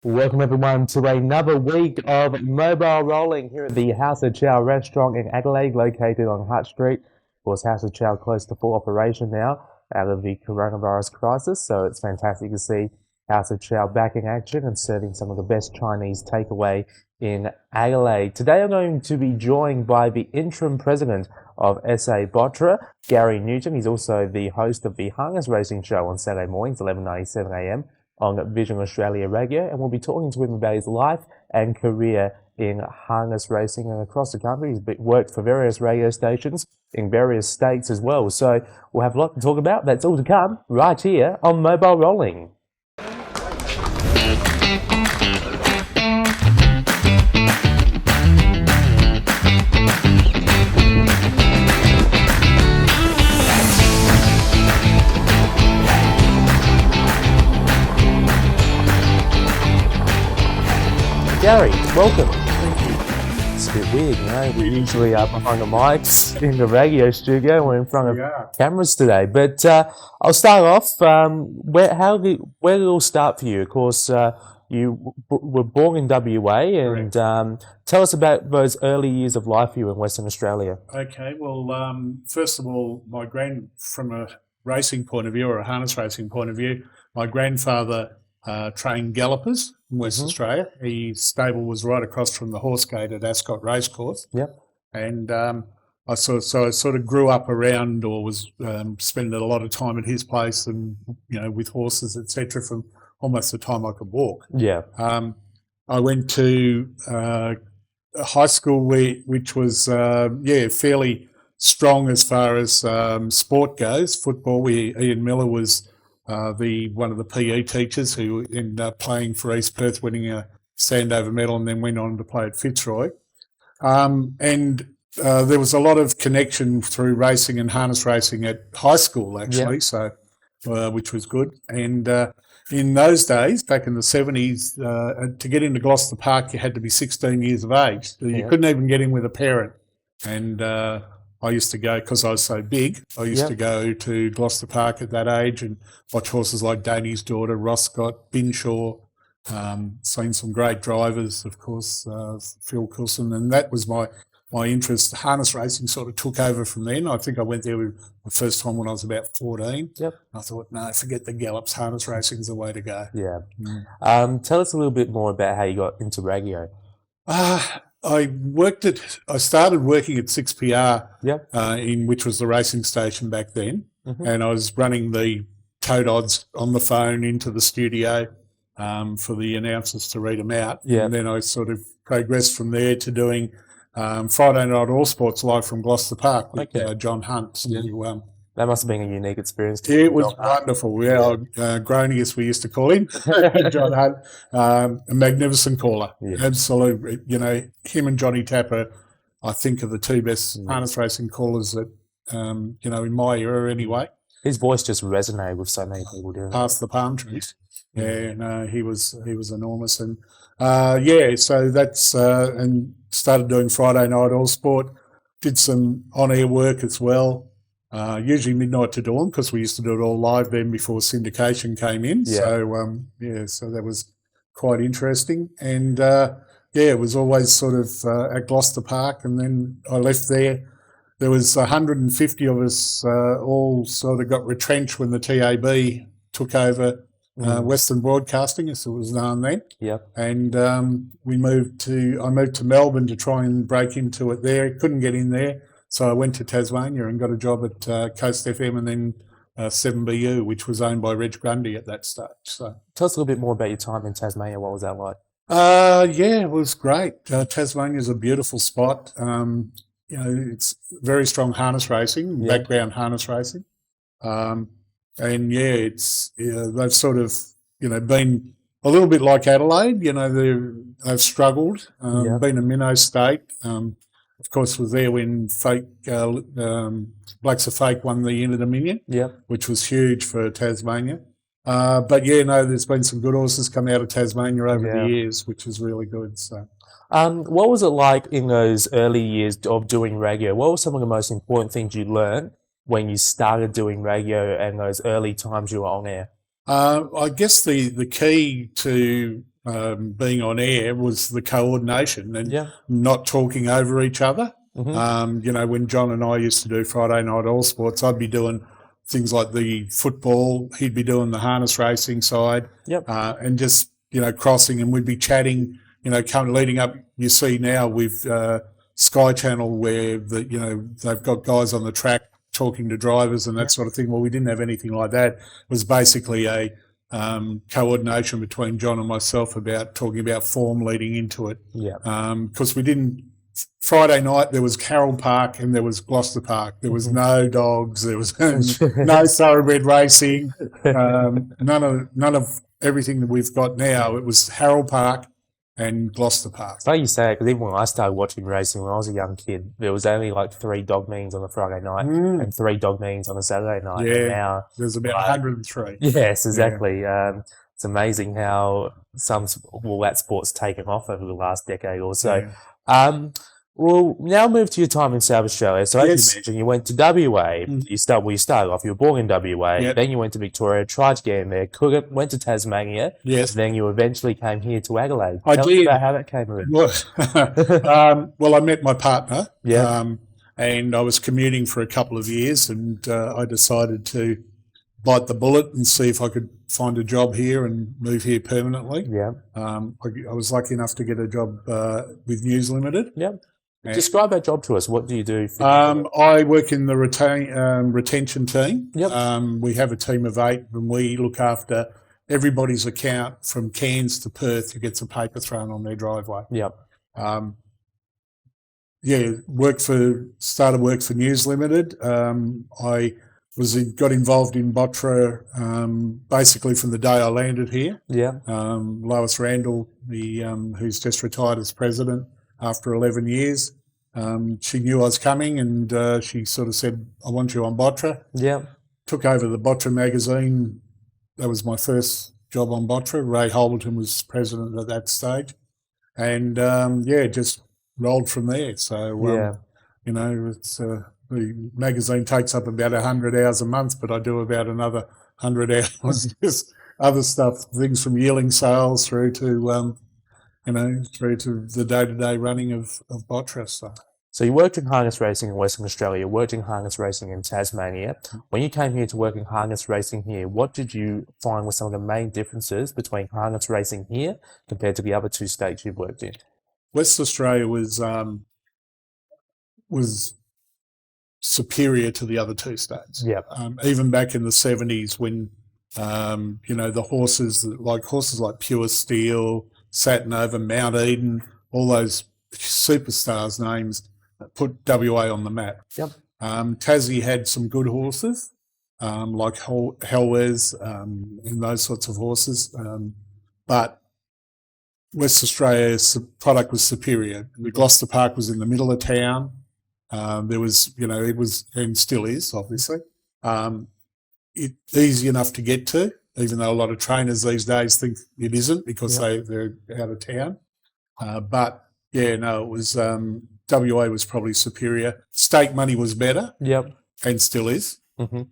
Welcome everyone to another week of mobile rolling here at the House of Chow restaurant in Adelaide, located on Hutt Street. Of course, House of Chow close to full operation now out of the coronavirus crisis, so it's fantastic to see House of Chow back in action and serving some of the best Chinese takeaway in Adelaide. Today I'm going to be joined by the interim president of SA Botra, Gary Newton. He's also the host of the Harness Racing Show on Saturday mornings, 11:97 a.m. on Vision Australia Radio, and we'll be talking to him about his life and career in harness racing and across the country. He's worked for various radio stations in various states as well. So we'll have a lot to talk about. That's all to come right here on Mobile Rolling. Gary, welcome. Thank you. It's a bit weird, you know. We're usually behind the mics in the radio studio, and we're in front of cameras today. But I'll start off. Where did it all start for you? Of course, you were born in WA, and tell us about those early years of life for you in Western Australia. Okay, well, first of all, from a racing point of view or a harness racing point of view, my grandfather trained gallopers in Western Australia. His stable was right across from the horse gate at Ascot Racecourse. Yep. And I sort of grew up around, or was spending a lot of time at his place, and with horses, etc. From almost the time I could walk. Yeah. I went to a high school which was fairly strong as far as sport goes. Football. Ian Miller was one of the PE teachers who ended up playing for East Perth, winning a Sandover medal, and then went on to play at Fitzroy. There was a lot of connection through racing and harness racing at high school, actually, which was good. And in those days, back in the 70s, to get into Gloucester Park, you had to be 16 years of age. So you couldn't even get in with a parent. And I used to go, because I was so big, I used to go to Gloucester Park at that age and watch horses like Danny's Daughter, Roscott, Binshaw, seen some great drivers, of course, Phil Coulson, and that was my interest. Harness racing sort of took over from then. I think I went there the first time when I was about 14. Yep. I thought, no, forget the gallops, harness racing is the way to go. Yeah. Tell us a little bit more about how you got into radio. I started working at 6PR, which was the racing station back then, and I was running the tote odds on the phone into the studio for the announcers to read them out. And then I sort of progressed from there to doing Friday Night All Sports live from Gloucester Park with John Hunt. That must have been a unique experience. Yeah, it was wonderful. Yeah, Gronius, we used to call him, John Hunt, a magnificent caller. Yeah. Absolutely. Him and Johnny Tapper, I think, are the two best harness racing callers that, in my era anyway. His voice just resonated with so many people, didn't it? Past the palm trees. Yeah, no, he was enormous. And, so that's, and started doing Friday Night All Sport, did some on-air work as well. Usually midnight to dawn, because we used to do it all live then before syndication came in. Yeah. So that was quite interesting. And it was always sort of at Gloucester Park, and then I left there. There was 150 of us all sort of got retrenched when the TAB took over Western Broadcasting, as it was known then. Yep. And I moved to Melbourne to try and break into it there. Couldn't get in there. So I went to Tasmania and got a job at Coast FM, and then 7BU, which was owned by Reg Grundy at that stage. So tell us a little bit more about your time in Tasmania. What was that like? It was great. Tasmania is a beautiful spot. It's very strong harness racing, background harness racing. They've sort of, been a little bit like Adelaide. They've struggled, been a minnow state. Of course, was there when Blacks of Fake won the Inter-Dominion, which was huge for Tasmania. There's been some good horses come out of Tasmania over the years, which is really good. So, what was it like in those early years of doing radio? What were some of the most important things you learned when you started doing radio and those early times you were on air? I guess the key to being on air was the coordination and Yeah. not talking over each other. Mm-hmm. You know, when John and I used to do Friday night all sports, I'd be doing things like the football, he'd be doing the harness racing side, Yep. and just, you know, crossing, and we'd be chatting, you know, come leading up. You see now with Sky Channel where you know, they've got guys on the track talking to drivers and that sort of thing. Well, we didn't have anything like that. It was basically a coordination between John and myself about talking about form leading into it. Yeah. Because we didn't. Friday night there was Carroll Park and there was Gloucester Park. There was no dogs. There was no thoroughbred racing. None of everything that we've got now. It was Harold Park and Gloucester Park. It's like you say, because even when I started watching racing when I was a young kid, there was only like 3 dog meetings on a Friday night and 3 dog meetings on a Saturday night. Yeah, and now there's about 103. Yes, exactly. It's amazing how that sport's taken off over the last decade or so. Yeah. We'll now move to your time in South Australia. So as you mentioned, you went to WA. You started off. You were born in WA. Yep. Then you went to Victoria. Tried to get in there. Couldn't. Went to Tasmania. Yes. Then you eventually came here to Adelaide. I Tell did. us about how that came around. Well, I met my partner. Yeah. And I was commuting for a couple of years, and I decided to bite the bullet and see if I could find a job here and move here permanently. Yeah. I was lucky enough to get a job with News Limited. Yep. Describe that job to us. What do you do? I work in the retention team. Yep. We have a team of 8, and we look after everybody's account from Cairns to Perth who gets a paper thrown on their driveway. Yep. Started work for News Limited. I got involved in Botra basically from the day I landed here. Yeah. Lois Randall, who's just retired as president after 11 years, she knew I was coming, and she sort of said, "I want you on Botra." Yeah. Took over the Botra magazine. That was my first job on Botra. Ray Holberton was president at that stage, and just rolled from there. So you know, it's the magazine takes up about 100 hours a month, but I do about another 100 hours just other stuff, things from yearling sales through to through to the day-to-day running of Botra. So you worked in harness racing in Western Australia, worked in harness racing in Tasmania. When you came here to work in harness racing here, what did you find were some of the main differences between harness racing here compared to the other 2 states you've worked in? West Australia was superior to the other 2 states. Yeah. Even back in the 70s when, the horses like Pure Steel, Satinova, Mount Eden, all those superstars names put WA on the map. Yep. Tassie had some good horses, like Helwes and those sorts of horses, but West Australia's product was superior. The Gloucester Park was in the middle of town. There was, it was, and still is, obviously, easy enough to get to, even though a lot of trainers these days think it isn't because they're out of town. It was, WA was probably superior. Stake money was better. Yep. And still is. Mm-hmm.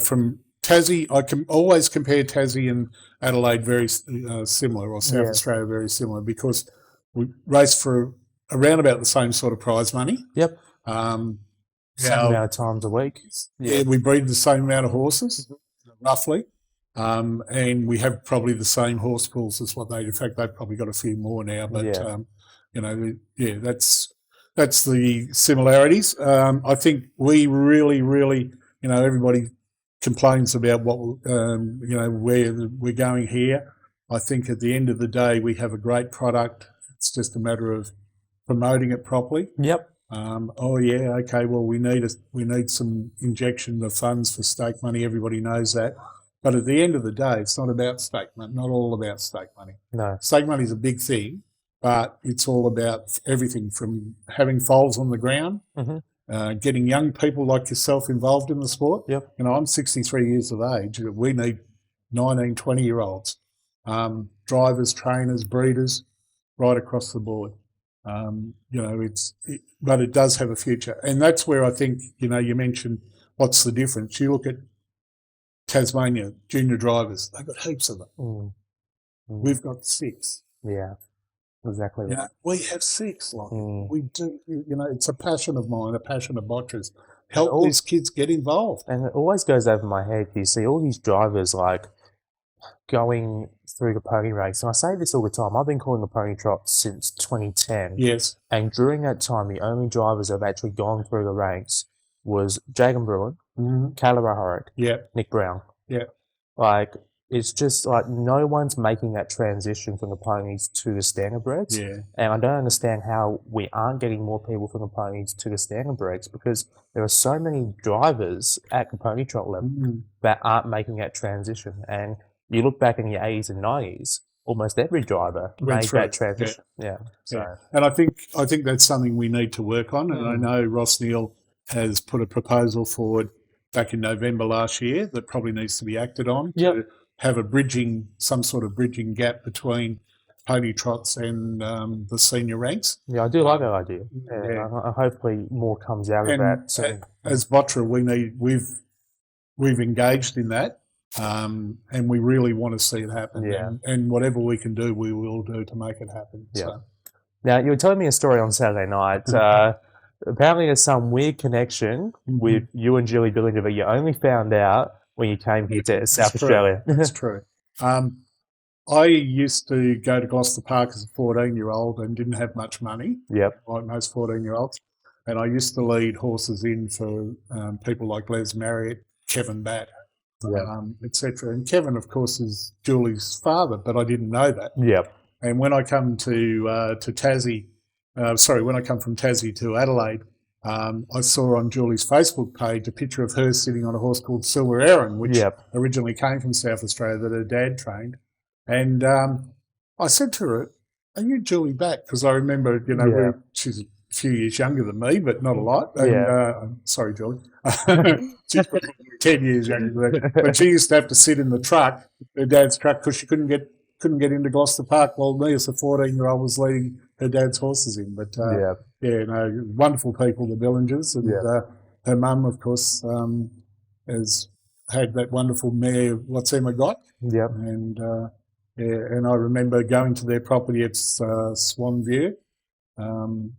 From Tassie, I can always compare Tassie and Adelaide very similar, or South Australia very similar, because we race for around about the same sort of prize money. Yep. Same amount of times a week. Yeah, we breed the same amount of horses, roughly. And we have probably the same horse pools as what in fact, they've probably got a few more now, but, that's the similarities. I think we really, really, everybody complains about what, where we're going here. I think at the end of the day, we have a great product. It's just a matter of promoting it properly. Yep. We need some injection of funds for stake money. Everybody knows that. But at the end of the day, it's not about stake money, not all about stake money. No. Stake money is a big thing, but it's all about everything from having foals on the ground, getting young people like yourself involved in the sport. Yep. I'm 63 years of age. We need 19, 20-year-olds, drivers, trainers, breeders, right across the board. But it does have a future. And that's where I think, you mentioned what's the difference. You look at Tasmania, junior drivers, they've got heaps of them. Mm. We've got 6. Yeah, exactly right. We have 6. We do. It's a passion of mine, a passion of Bottra's. Help these kids get involved. And it always goes over my head. You see all these drivers going through the pony race, and I say this all the time. I've been calling the pony trot since 2010. Yes. And during that time, the only drivers that have actually gone through the ranks was Jagan Bruin, Kayla Rahorick, Nick Brown. Yeah. It's just no one's making that transition from the ponies to the standardbreds. Yeah. And I don't understand how we aren't getting more people from the ponies to the standardbreds, because there are so many drivers at the pony trot level that aren't making that transition. And you look back in the 80s and 90s, almost every driver made that transition. Yeah. And I think that's something we need to work on. And I know Ross Neal has put a proposal forward back in November last year that probably needs to be acted on to have some sort of bridging gap between pony trots and the senior ranks. Yeah, I do like that idea. Hopefully more comes out of that soon. As Bottra, we've engaged in that. And we really want to see it happen. Yeah. And whatever we can do, we will do to make it happen. Yeah. So. Now, you were telling me a story on Saturday night. Apparently there's some weird connection with you and Julie Billinger that you only found out when you came here to South Australia. That's true. I used to go to Gloucester Park as a 14-year-old and didn't have much money, like most 14-year-olds. And I used to lead horses in for people like Les Marriott, Kevin Batt, etc. And Kevin, of course, is Julie's father, but I didn't know that. And when I come to Tassie, when I come from Tassie to Adelaide, I saw on Julie's Facebook page a picture of her sitting on a horse called Silver Erin, which originally came from South Australia that her dad trained. And I said to her, "Are you Julie Batt?" Because I remember, she's a few years younger than me, but not a lot. And, sorry, Julie. She's probably 10 years younger than me. But she used to have to sit in the truck, her dad's truck, because she couldn't get into Gloucester Park while me as a 14-year-old was leading her dad's horses in. But, wonderful people, the Billingers. And her mum, of course, has had that wonderful mare, What's Emma Got? And, and I remember going to their property at Swanview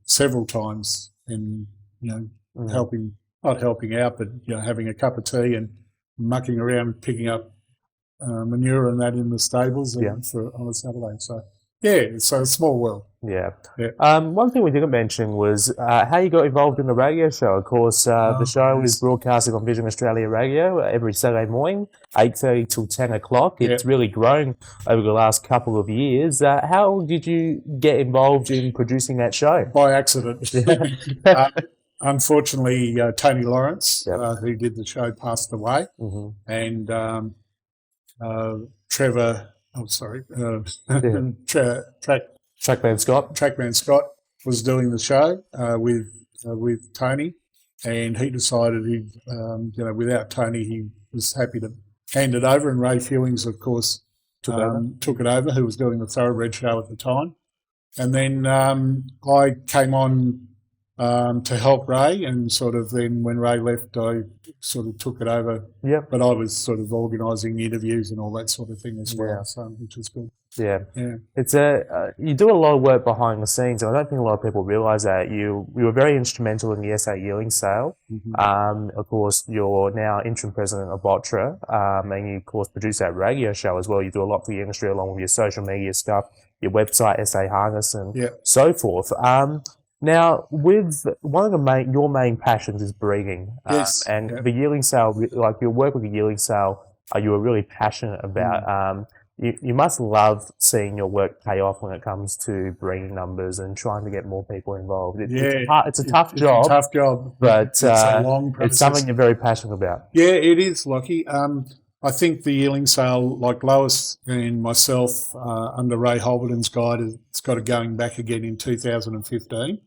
several times and, not helping out, but, having a cup of tea and mucking around, picking up manure and that in the stables on a Saturday. So, it's a small world. One thing we didn't mention was how you got involved in the radio show. Of course, the show is broadcasted on Vision Australia Radio every Saturday morning, 8:30 till 10 o'clock. It's really grown over the last couple of years. How did you get involved in producing that show? By accident. Unfortunately, Tony Lawrence, who did the show, passed away. And Trevor... Oh, sorry. Trackman Scott was doing the show with Tony, and he decided without Tony, he was happy to hand it over. And Ray Fewings, of course, took it over, who was doing the Thoroughbred show at the time. And then I came on to help Ray, and sort of then when Ray left, I sort of took it over. But I was sort of organising interviews and all that sort of thing as well, so which was good. It's you do a lot of work behind the scenes, and I don't think a lot of people realise that. You were very instrumental in the SA yearling sale. Of course, you're now interim president of Bottra, and you of course produce that radio show as well. You do a lot for the industry along with your social media stuff, your website, SA Harness, and so forth. Now, with one of your main passions is breeding, and the yearling sale, like your work with the yearling sale, you were really passionate about. You must love seeing your work pay off when it comes to breeding numbers and trying to get more people involved. It's a tough job. It's a tough job, but it's a long process. It's something you're very passionate about. Yeah, it is, Lachie. I think the yearling sale, like Lois and myself, under Ray Holberton's guide, it's got it going back again in 2015.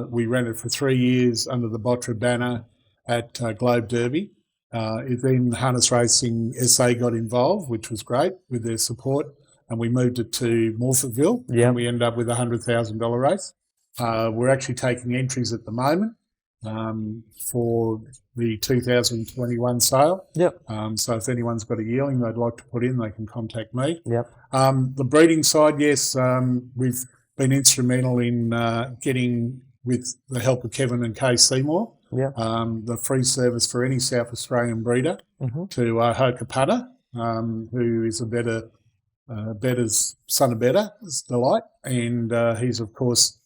We ran it for 3 years under the Bottra banner at Globe Derby. Then Harness Racing SA got involved, which was great with their support, and we moved it to Morphettville, and we ended up with a $100,000 race. We're actually taking entries at the moment. for the 2021 sale. Yep. So if anyone's got a yearling they'd like to put in, they can contact me. Yep. The breeding side, yes, we've been instrumental in getting, with the help of Kevin and Kay Seymour, the free service for any South Australian breeder to Hokapata, who is a better's son of better, is Delight, and he's of course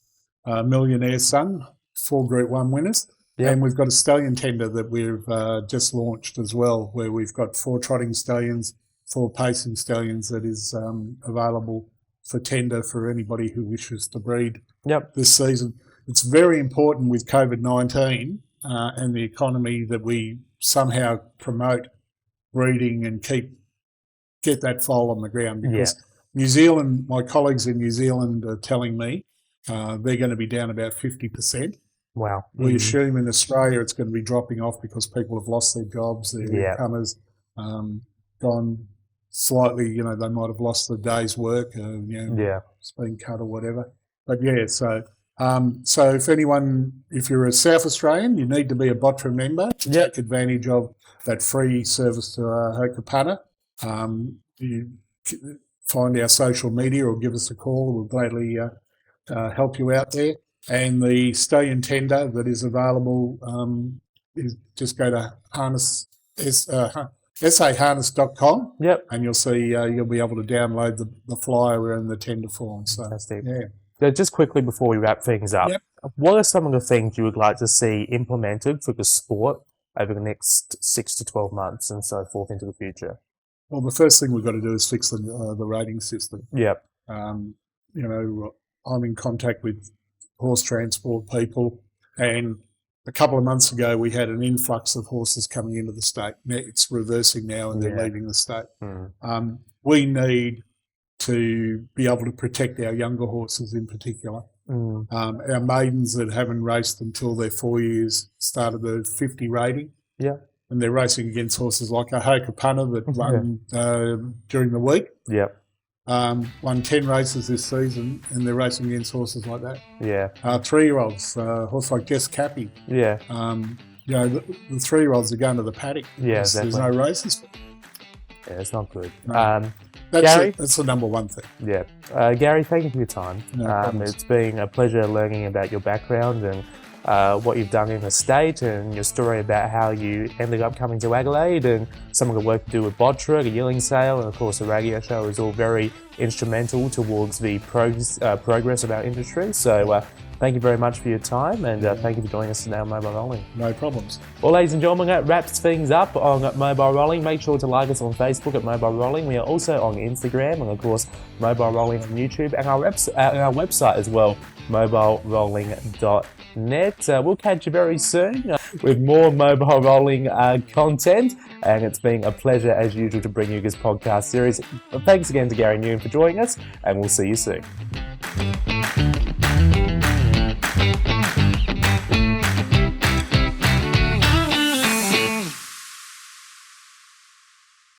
a millionaire son, 4 Group 1 winners. Yep. And we've got a stallion tender that we've just launched as well, where we've got 4 trotting stallions, 4 pacing stallions that is available for tender for anybody who wishes to breed this season. It's very important with COVID-19 and the economy that we somehow promote breeding and get that foal on the ground, because New Zealand, my colleagues in New Zealand are telling me they're going to be down about 50%. Wow. We assume in Australia it's going to be dropping off because people have lost their jobs, their incomers gone slightly, they might have lost a day's work, it's been cut or whatever. But so if you're a South Australian, you need to be a BOTRA member to take advantage of that free service to Hokapata. You find our social media or give us a call. We'll gladly help you out there. And the stallion tender that is available is just go to saharness.com and you'll see you'll be able to download the flyer and the tender form. So, fantastic. So just quickly before we wrap things up, what are some of the things you would like to see implemented for the sport over the next 6 to 12 months and so forth into the future? Well, the first thing we've got to do is fix the rating system. I'm in contact with horse transport people, and a couple of months ago we had an influx of horses coming into the state. Now it's reversing now and they're leaving the state. We need to be able to protect our younger horses in particular. Our maidens that haven't raced until they're 4 years started the 50 rating. And they're racing against horses like a Hokapata that won during the week. Won 10 races this season, and they're racing against horses like that. 3-year-olds, horse like Jess Cappy. The 3-year-olds are going to the paddock. There's no races. It's not good. No. Gary? That's the number one thing. Gary, thank you for your time. It's been a pleasure learning about your background and what you've done in the state and your story about how you ended up coming to Adelaide and some of the work to do with BOTRA, the yearling sale, and of course the radio show is all very instrumental towards the progress of our industry. So thank you very much for your time, and thank you for joining us today on Mobile Rolling. No problems. Well, ladies and gentlemen, that wraps things up on Mobile Rolling. Make sure to like us on Facebook at Mobile Rolling. We are also on Instagram and, of course, Mobile Rolling on YouTube, and our website as well, mobilerolling.net. We'll catch you very soon with more Mobile Rolling content, and it's been a pleasure, as usual, to bring you this podcast series. Thanks again to Gary Newman for joining us, and we'll see you soon.